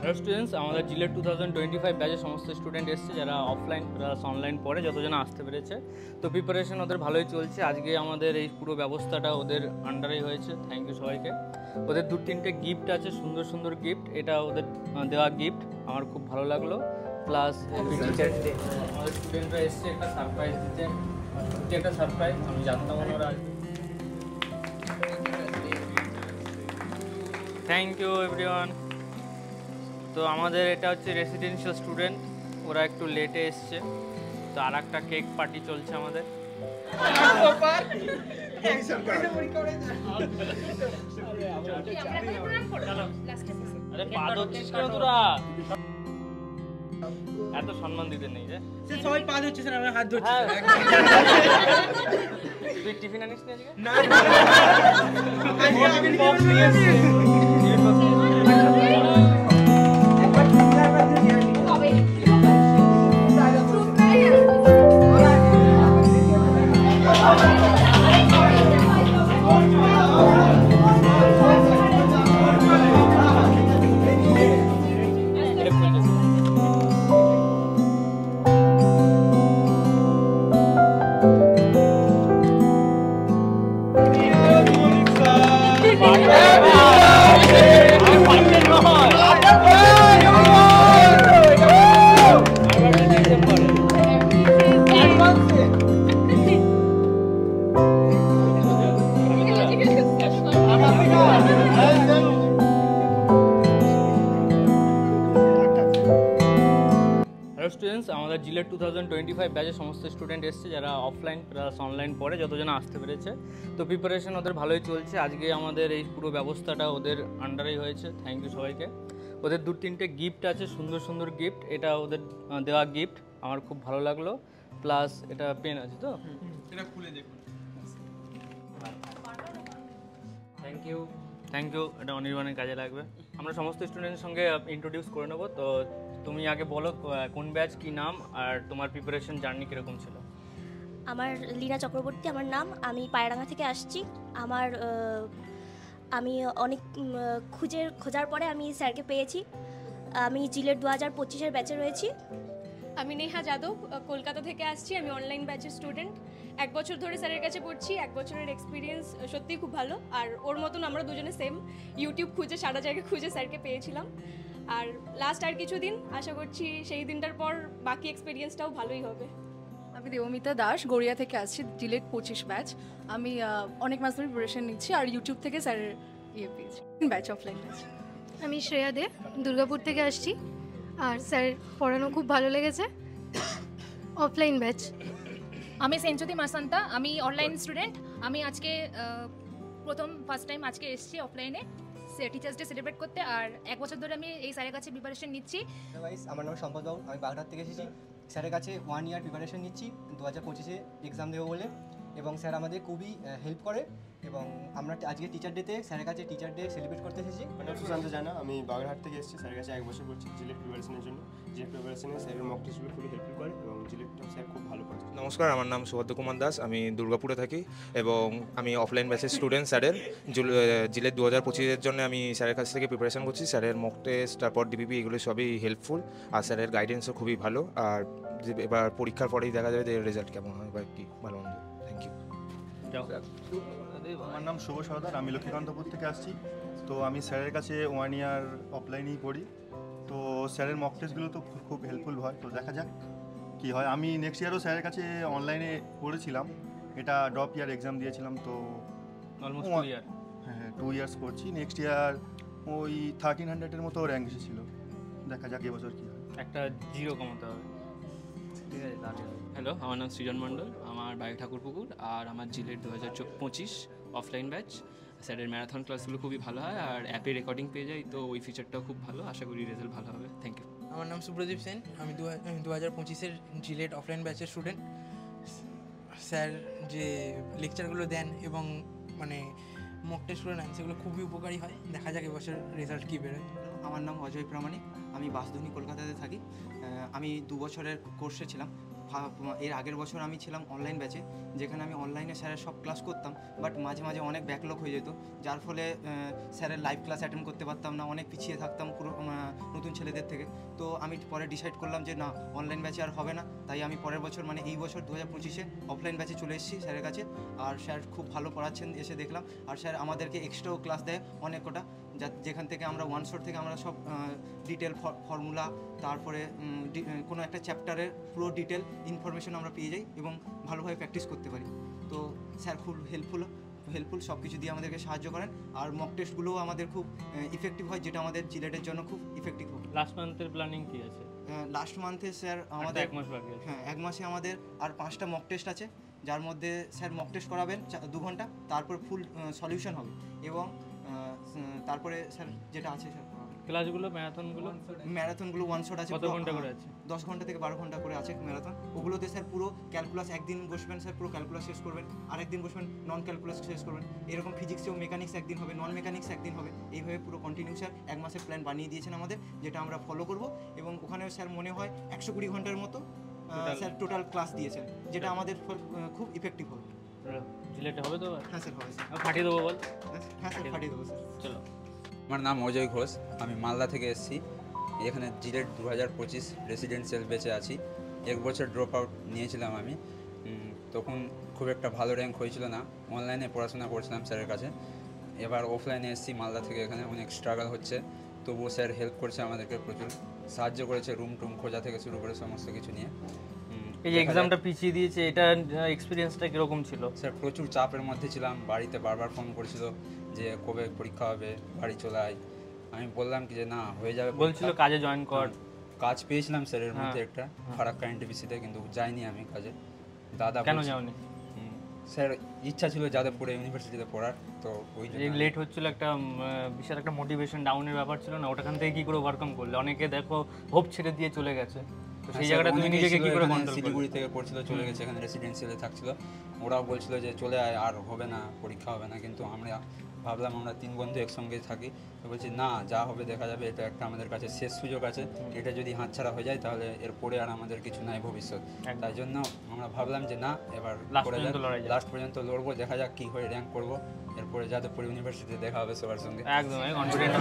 Hello students, আমাদের JELET 2025 ব্যাচের সমস্ত স্টুডেন্ট এসছে যারা অফলাইন প্লাস অনলাইন পড়ে, যতজন আসতে পেরেছে। তো প্রিপারেশন ওদের ভালোই চলছে। আজকে আমাদের এই পুরো ব্যবস্থাটা ওদের আন্ডারেই হয়েছে। থ্যাংক ইউ সবাইকে। ওদের 2-3টে গিফট আছে, সুন্দর সুন্দর গিফট। এটা ওদের দেওয়া গিফট, আমার খুব ভালো লাগলো। প্লাস টিচার ডে আমাদের স্টুডেন্টরা এসছে একটা সারপ্রাইজ দিতে। একটা সারপ্রাইজ, আমি জানতাম ওনারা আসবে। Thank you everyone. তো আমাদের এটা হচ্ছে রেসিডেন্সিয়াল স্টুডেন্ট, ওরা একটু লেটে এসছে। তো আর একটা কেক পার্টি চলছে আমাদের। আরে পা ধরছিস কেন তোরা? এত সম্মান দিতে নেই যে সবাই পা ধরছে, আমরা হাত ধরছি। তুই টিফিন আনিস নি আজকে? না স্টুডেন্টস, আমাদের জিলেট 2025 ব্যাচের সমস্ত স্টুডেন্ট এসছে যারা অফলাইন প্লাস অনলাইন পড়ে, যতজন আসতে পেরেছে। তো প্রিপারেশন ওদের ভালোই চলছে। আজকে আমাদের এই পুরো ব্যবস্থাটা ওদের আন্ডারেই হয়েছে। থ্যাংক ইউ সবাইকে। ওদের 2-3টে গিফট আছে, সুন্দর সুন্দর গিফট। এটা ওদের দেওয়া গিফট, আমার খুব ভালো লাগলো। প্লাস এটা পেন আছে, তো এটা খুলে দেখুন। Thank you. থ্যাংক ইউ, এটা অনির্বাণের কাজে লাগবে। আমরা সমস্ত স্টুডেন্টের সঙ্গে ইন্ট্রোডিউস করে নেবো। তো তুমি আগে বলো কোন ব্যাচ, কি নাম, আর তোমার প্রিপারেশন জার্নি কীরকম ছিল? আমার লীনা চক্রবর্তী আমার নাম। আমি পায়রাঙ্গা থেকে আসছি। আমি অনেক খোঁজার পরে আমি স্যারকে পেয়েছি। আমি জিলেট 2025-এর ব্যাচে রয়েছি। আমি নেহা যাদব, কলকাতা থেকে আসছি। আমি অনলাইন ব্যাচের স্টুডেন্ট। 1 বছর ধরে স্যারের কাছে পড়ছি। 1 বছরের এক্সপিরিয়েন্স সত্যিই খুব ভালো। আর ওর মতন আমরা দুজনে সেম ইউটিউব খুঁজে, সারা জায়গায় খুঁজে স্যারকে পেয়েছিলাম। আর লাস্ট আর কিছুদিন আশা করছি সেই দিনটার পর বাকি এক্সপিরিয়েন্সটাও ভালোই হবে। আমি দেবমিতা দাস, গড়িয়া থেকে আসছি, জিলেট 25 ব্যাচ। আমি অনেক মাস ধরে প্রিপারেশন নিচ্ছি আর ইউটিউব থেকে স্যারের পেয়েছি ব্যাচ, অফলাইন ব্যাচ। আমি শ্রেয়া দে, দুর্গাপুর থেকে আসছি। আর স্যার পড়ানো খুব ভালো লেগেছে। Offline batch. আমি সেঞ্চুতি মাসান্তা, আমি অনলাইন স্টুডেন্ট। আমি আজকে ফার্স্ট টাইম আজকে এসেছি অফলাইনে টিচার্স ডে সেলিব্রেট করতে। আর 1 বছর ধরে আমি এই স্যারের কাছে প্রিপারেশন নিচ্ছি। আমার নাম সম্পদ বাবু, আমি বাগড়াহাট থেকে এসেছি। স্যারের কাছে 1 ইয়ার প্রিপারেশন নিচ্ছি 2025-এ এক্সাম দেবো বলে, এবং স্যার আমাদের খুবই হেল্প করে। এবং আমরা আজকে টিচার ডেতে স্যারের কাছে টিচার ডে সেলিব্রেট করতে এসেছি। মানে সুশান্ত জানা, আমি বাগড়াহাট থেকে এসেছি। স্যারের কাছে 1 বছর করছি জিলেট প্রিপারেশনের জন্য। জিলেট প্রিপারেশনে স্যারের মক টেস্টগুলো খুবই হেল্পফুল করে এবং জিলেটটা স্যার খুব ভালো করে। নমস্কার, আমার নাম সুভাদ্র কুমার দাস, আমি দুর্গাপুরে থাকি এবং আমি অফলাইন ব্যাচের স্টুডেন্ট। স্যারের জিলেট 2025-এর জন্য আমি স্যারের কাছ থেকে প্রিপারেশন করছি। স্যারের মক টেস্ট, তারপর ডিপিপি, এগুলো সবই হেল্পফুল। আর স্যারের গাইডেন্সও খুবই ভালো। আর এবার পরীক্ষার পরেই দেখা যাবে যে রেজাল্ট কেমন হয় বা কি ভালো মন্দ। Thank you. আমার নাম শুভ সর্দার, আমি লক্ষ্মীকান্তপুর থেকে আসছি। তো আমি স্যারের কাছে 1 ইয়ার অফলাইনেই পড়ি। তো স্যারের মক টেস্টগুলো তো খুব হেল্পফুল হয়। তো দেখা যাক কী হয়। আমি নেক্সট ইয়ারও স্যারের কাছে অনলাইনে পড়েছিলাম। এটা ড্রপ ইয়ার এক্সাম দিয়েছিলাম। তো অলমোস্ট 2 ইয়ার। হ্যাঁ, 2 ইয়ার্স করছি। নেক্সট ইয়ার ওই 1300-এর মতো র্যাঙ্ক এসেছিলো। দেখা যাক এবছর কী হয়। একটা 0 কমাতে হবে, ঠিক আছে? তাহলে হ্যালো, আমার নাম সৃজন মণ্ডল, আমার বাড়ি ঠাকুরপুকুর। আর আমার জিলেট 2025 অফলাইন ব্যাচ। স্যারের ম্যারাথন ক্লাসগুলো খুবই ভালো হয় আর অ্যাপে রেকর্ডিং পেয়ে যাই, তো ওই ফিচারটাও খুব ভালো। আশা করি রেজাল্ট ভালো হবে। Thank you. আমার নাম সুব্রদীপ সেন, আমি 2025-এর জিলেট অফলাইন ব্যাচের স্টুডেন্ট। স্যার যে লেকচারগুলো দেন এবং মানে মক টেস্টগুলো নেন, সেগুলো খুবই উপকারী হয়। দেখা যাক এবছর রেজাল্ট কী বেরোয়। আমার নাম অজয় প্রামাণিক, আমি বাসধনী কলকাতাতে থাকি। আমি 2 বছরের কোর্সে ছিলাম। এর আগের বছর আমি ছিলাম অনলাইন ব্যাচে, যেখানে আমি অনলাইনে স্যারের সব ক্লাস করতাম, বাট মাঝে মাঝে অনেক ব্যাকলগ হয়ে যেত, যার ফলে স্যারের লাইভ ক্লাস অ্যাটেন্ড করতে পারতাম না, অনেক পিছিয়ে থাকতাম পুরো নতুন ছেলেদের থেকে। তো আমি পরে ডিসাইড করলাম যে না, অনলাইন ব্যাচে আর হবে না, তাই আমি পরের বছর মানে এই বছর 2025-এ অফলাইন ব্যাচে চলে এসেছি স্যারের কাছে। আর স্যার খুব ভালো পড়াচ্ছেন এসে দেখলাম, আর স্যার আমাদেরকে এক্সট্রাও ক্লাস দেয় অনেক কটা, যেখান থেকে আমরা ওয়ান শট থেকে আমরা সব ডিটেল ফর্মুলা, তারপরে কোনো একটা চ্যাপ্টারের পুরো ডিটেল ইনফরমেশন আমরা পেয়ে যাই এবং ভালোভাবে প্র্যাকটিস করতে পারি। তো স্যার খুব হেল্পফুল সব কিছু দিয়ে আমাদেরকে সাহায্য করেন। আর মক টেস্টগুলোও আমাদের খুব ইফেক্টিভ হয়, যেটা আমাদের জিলেটের জন্য খুব ইফেক্টিভ হবে। লাস্ট মান্থের প্ল্যানিং কি আছে? লাস্ট মান্থে স্যার আমাদের 1 মাস বাকি আছে। হ্যাঁ, 1 মাসে আমাদের আর 5টা মক টেস্ট আছে, যার মধ্যে স্যার মক টেস্ট করাবেন 2 ঘন্টা, তারপর ফুল সলিউশন হবে এবং তারপরে স্যার যেটা আছে স্যার ক্লাসগুলো ম্যারাথনগুলো ওয়ান শট আছে। কত ঘন্টা করে আছে? 10 ঘন্টা থেকে 12 ঘন্টা করে আছে ম্যারাথন। ওগুলোতে স্যার পুরো ক্যালকুলাস, একদিন বসবেন স্যার পুরো ক্যালকুলাস শেষ করবেন, আরেকদিন বসবেন নন ক্যালকুলাস শেষ করবেন, এরকম ফিজিক্সেও মেকানিক্স একদিন হবে, নন মেকানিক্স একদিন হবে, এইভাবে পুরো কন্টিনিউ স্যার 1 মাসের প্ল্যান বানিয়ে দিয়েছেন আমাদের, যেটা আমরা ফলো করব। এবং ওখানেও স্যার মনে হয় 120 ঘন্টার মতো স্যার টোটাল ক্লাস দিয়েছেন, যেটা আমাদের খুব ইফেক্টিভ হবে। জিলেটে হবে তো? হ্যাঁ স্যার হবে স্যার। ফাটিয়ে দেবো বল? হ্যাঁ স্যার ফাটিয়ে দেবো স্যার। চলো। আমার নাম অজয় ঘোষ, আমি মালদা থেকে এসেছি। এখানে জিলেট 2025 রেসিডেন্সিয়াল ব্যাচে আছি। 1 বছর ড্রপ আউট নিয়েছিলাম আমি, তখন খুব একটা ভালো র্যাঙ্ক হয়েছিল না, অনলাইনে পড়াশোনা করছিলাম স্যারের কাছে। এবার অফলাইনে এসেছি মালদা থেকে, এখানে অনেক স্ট্রাগল হচ্ছে, তবুও স্যার হেল্প করছে আমাদেরকে, প্রচুর সাহায্য করেছে, রুম টুম খোঁজা থেকে শুরু করে সমস্ত কিছু নিয়ে। এই যে এক্সামটা পিছিয়ে দিয়েছে, এটা এক্সপিরিয়েন্সটা কীরকম ছিল? স্যার প্রচুর চাপের মধ্যে ছিলাম, বাড়িতে বারবার ফোন করেছিল যে কবে পরীক্ষা হবে, বাড়ি চলে আয়। আমি বললাম কি যে না, হয়ে যাবে। বলছিল কাজে জয়েন কর। কাজ পেয়েছিলাম স্যারের মধ্যে একটা ফারাক্কা এনটিপিসিতে, কিন্তু যাইনি আমি কাজে। দাদা কেন যাওনি? স্যার ইচ্ছা ছিল যাদবপুরে ইউনিভার্সিটিতে পড়ার, তো ওই জন্য লেট হচ্ছিল, একটা বিশাল একটা মোটিভেশন ডাউনের ব্যাপার ছিল না, ওটাখান থেকে কি করে ওভারকাম করলে? অনেকে দেখো হোপ ছেড়ে দিয়ে চলে গেছে, তো সেই জায়গাটা তুমি নিজেকে কি করে কন্ট্রোল? শিলিগুড়ি থেকে পড়ছিল, চলে গেছে, এখানে রেসিডেন্সিয়ালে থাকছিল, ওরাও বলছিল যে চলে আয়, আর হবে না, পরীক্ষা হবে না, কিন্তু আমরা ভাবলাম আমরা 3 বন্ধু একসঙ্গে থাকি, তো বলছি না, যা হবে দেখা যাবে, এটা একটা আমাদের কাছে শেষ সুযোগ আছে, এটা যদি হাতছাড়া হয়ে যায় তাহলে এরপরে আর আমাদের কিছু নাই ভবিষ্যৎ। তাই জন্য আমরা ভাবলাম যে না, এবার লাস্ট পর্যন্ত লড়বো, দেখা যাক কী হয়ে র্যাঙ্ক করবো, এরপরে যাদবপুর ইউনিভার্সিটিতে দেখা হবে সবার সঙ্গে। একদম কনফিডেন্ট।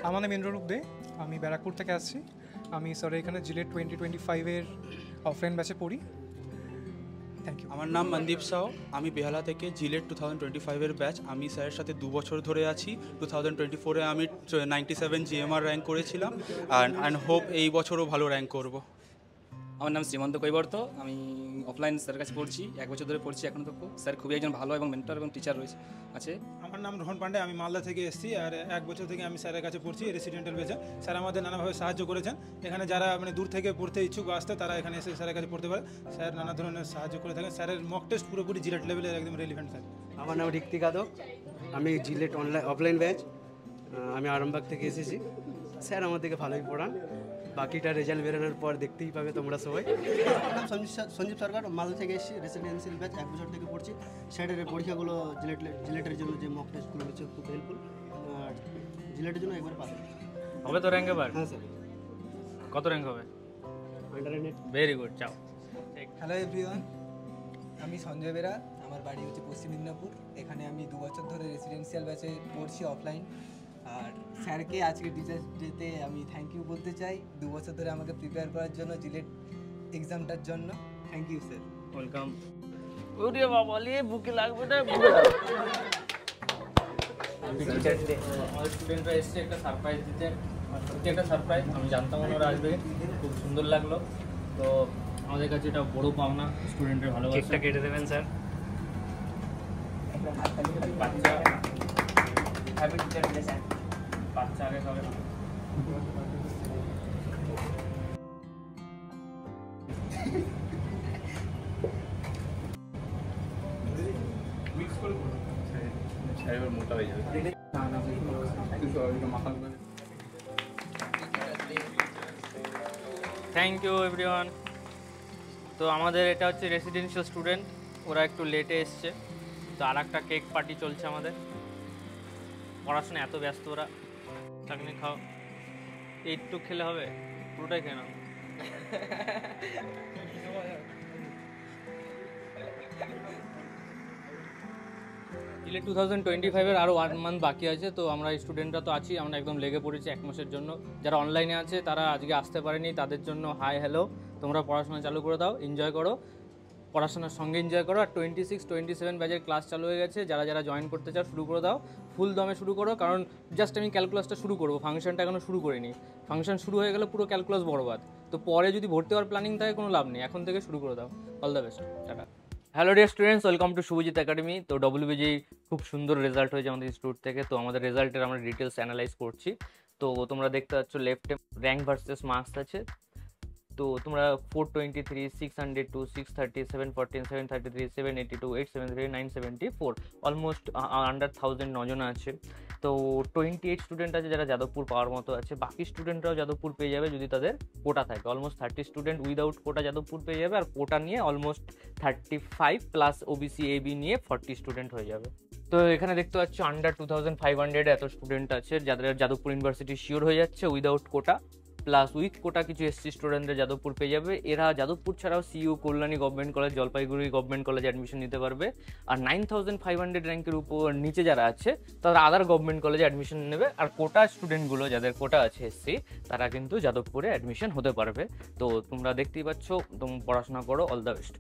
আমার নাম ইন্দ্ররূপ দে, আমি ব্যারাকপুর থেকে আসছি। আমি স্যার এখানে জিলেট 2025-এর অফলাইন ব্যাচে পড়ি। Thank you. আমার নাম মনদীপ সাউ, আমি বেহালা থেকে জিলেট 2025-এর ব্যাচ। আমি স্যারের সাথে 2 বছর ধরে আছি। 2024-এ আমি 97 জিএমআর র্যাঙ্ক করেছিলাম, অ্যান্ড হোপ এই বছরও ভালো র্যাঙ্ক করব। আমার নাম শ্রীমন্ত কৈবর্ত, আমি অফলাইন স্যারের কাছে পড়ছি, 1 বছর ধরে পড়ছি এখনও তক। স্যার খুবই একজন ভালো এবং মেন্টর এবং টিচার আছে। আমার নাম রোহন পান্ডে, আমি মালদা থেকে এসেছি, আর 1 বছর থেকে আমি স্যারের কাছে পড়ছি রেসিডেন্টাল ব্যাচে। স্যার আমাদের নানাভাবে সাহায্য করেছেন, এখানে যারা মানে দূর থেকে পড়তে ইচ্ছুক আসতে, তারা এখানে এসে স্যারের কাছে পড়তে পারে। স্যার নানা ধরনের সাহায্য করে থাকেন, স্যারের মক টেস্ট পুরোপুরি জিলেট লেভেলের একদম রেলিভেন্ট স্যার। আমার নাম ঋত্বিক যাদব, আমি জিলেট অফলাইন ব্যাচ, আমি আরামবাগ থেকে এসেছি। স্যার আমাদেরকে ভালোই পড়ান, বাকিটা রেজাল্ট বেরোনোর পর দেখতেই পাবে তোমরা সবাই। সঞ্জীব সরকার, মালদা থেকে এসেছি, রেসিডেন্সিয়াল ব্যাচ, 1 বছর থেকে পড়ছি। স্যারের পরীক্ষাগুলো জিলেটের জন্য যে মক টেস্টগুলো হচ্ছে খুব হেল্পফুল, আর জিলেটের জন্য একবার পাবে হবে তো র্যাঙ্ক এবার? হ্যাঁ স্যার। কত র্যাঙ্ক হবে? আন্ডার। ভেরি গুড, চাও। হ্যালো এভরিওয়ান, আমি সঞ্জয় বেরা, আমার বাড়ি হচ্ছে পশ্চিম মেদিনীপুর। এখানে আমি 2 বছর ধরে রেসিডেন্সিয়াল ব্যাচে পড়ছি অফলাইন। আর স্যারকে আজকে টিচার্স ডেতে আমি থ্যাংক ইউ বলতে চাই, 2 বছর ধরে আমাকে প্রিপেয়ার করার জন্য, জিলেট এক্সামটার জন্য। Thank you sir. ওয়েলকাম। ওরে বাবা, লিয়ে বুকে লাগবে না। আমাদের স্টুডেন্টরা এসছে একটা সারপ্রাইজ দিতে, সত্যি একটা সারপ্রাইজ, আমি জানতাম ওরা আসবে, খুব সুন্দর লাগলো। তো আমাদের কাছে এটা বড় পাওনা, স্টুডেন্টের ভালোবাসা। কেকটা কেটে দেবেন স্যার। বাচ্চা হ্যাপি টিচার ডে স্যার। বাচ্চা আগে খাবে। মিক্স করে করুন, এবার মোটা হয়ে যাবে। Thank you everyone. তো আমাদের এটা হচ্ছে রেসিডেন্সিয়াল স্টুডেন্ট, ওরা একটু লেটে এসছে, তো আর একটা কেক পার্টি চলছে আমাদের। পড়াশোনা এত ব্যস্ত ওরা, চাকনি খাও, এইটুকু খেলে হবে? পুরোটাই খেয়ে নাও। জিলেট 2025-এর আরও 1 মান্থ বাকি আছে, তো আমরা স্টুডেন্টরা তো আছি, আমরা একদম লেগে পড়েছি 1 মাসের জন্য। যারা অনলাইনে আছে তারা আজকে আসতে পারেনি, তাদের জন্য হাই হ্যালো, তোমরা পড়াশোনা চালু করে দাও, এনজয় করো, পড়াশোনার সঙ্গে এনজয় করো। আর 26-27 ব্যাচের ক্লাস চালু হয়ে গেছে, যারা যারা জয়েন করতে চাও শুরু করে দাও, ফুল দমে শুরু করো, কারণ জাস্ট আমি ক্যালকুলাসটা শুরু করবো, ফাংশনটা এখনও শুরু করিনি। ফাংশন শুরু হয়ে গেলে পুরো ক্যালকুলাস বরবাদ, তো পরে যদি ভর্তি হওয়ার প্ল্যানিং থাকে কোনো লাভ নেই, এখন থেকে শুরু করে দাও। All the best, tata. Hello dear students, welcome to Shubhajit academy. তো WBG খুব সুন্দর রেজাল্ট হয়েছে আমাদের ইনস্টিটিউট থেকে, তো আমাদের রেজাল্টের আমরা ডিটেলস অ্যানালাইজ করছি। তো তোমরা দেখতে পাচ্ছ লেফটে র্যাঙ্ক ভার্সেস মার্কস আছে। তো তোমরা 423, 602, 630, 714, 733, 782, 873, 974, অলমোস্ট আন্ডার 1000 9জন আছে। তো 28 স্টুডেন্ট আছে যারা যাদবপুর পাওয়ার মতো আছে, বাকি স্টুডেন্টরাও যাদবপুর পেয়ে যাবে যদি তাদের কোটা থাকে। অলমোস্ট 30 স্টুডেন্ট উইদাউট কোটা যাদবপুর পেয়ে যাবে, আর কোটা নিয়ে অলমোস্ট 35 প্লাস OBC AB নিয়ে 40 স্টুডেন্ট হয়ে যাবে। তো এখানে দেখতে পাচ্ছ আন্ডার 2500 এত স্টুডেন্ট আছে যাদের যাদবপুর ইউনিভার্সিটি শিওর হয়ে যাচ্ছে উইদাউট কোটা, প্লাস উইথ কোটা কিছু SC স্টুডেন্টরা যাদবপুর পেয়ে যাবে। এরা যাদবপুর ছাড়াও CU, Kalyani government college, Jalpaiguri government কলেজে অ্যাডমিশন নিতে পারবে। আর 9500 র্যাঙ্কের উপর নিচে যারা আছে তারা আদার গভর্নমেন্ট কলেজে অ্যাডমিশন নেবে। আর কোটা স্টুডেন্টগুলো যাদের কোটা আছে SC, তারা কিন্তু যাদবপুরে অ্যাডমিশন হতে পারবে। তো তোমরা দেখতেই পাচ্ছ, তোমরা পড়াশোনা করো, অল দ্য বেস্ট।